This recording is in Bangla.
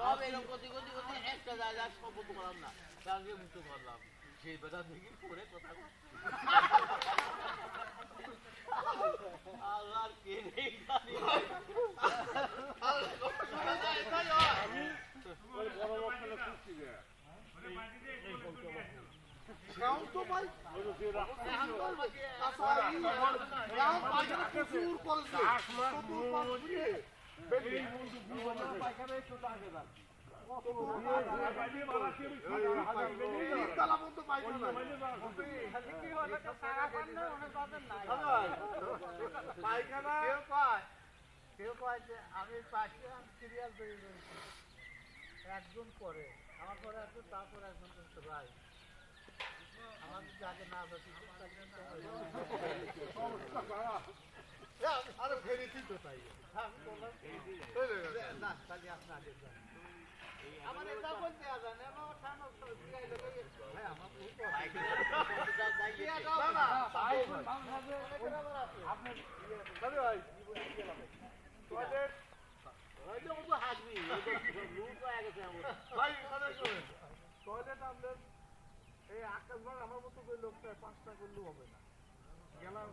সব এরকম গতি গতি গতি একটা জায়গায় সব বন্ধু করলাম না তাকে মুক্ত করলাম সেই বেটা দেখি পরে কথা আল্লাহর কে নেই জানি আমি পাশে সিরিয়াল তৈরি করেছি একজন পরে আমার পরে আছে তারপরে একজন করতে ভাই আমার যাকে না আরে ফেরেছি তো তাই আমার এটা বলতে জানে আমার ঠান্ডা এই আকাশ ভাগ আমার মতো লোকটা 5টা করলেও হবে না গেলাম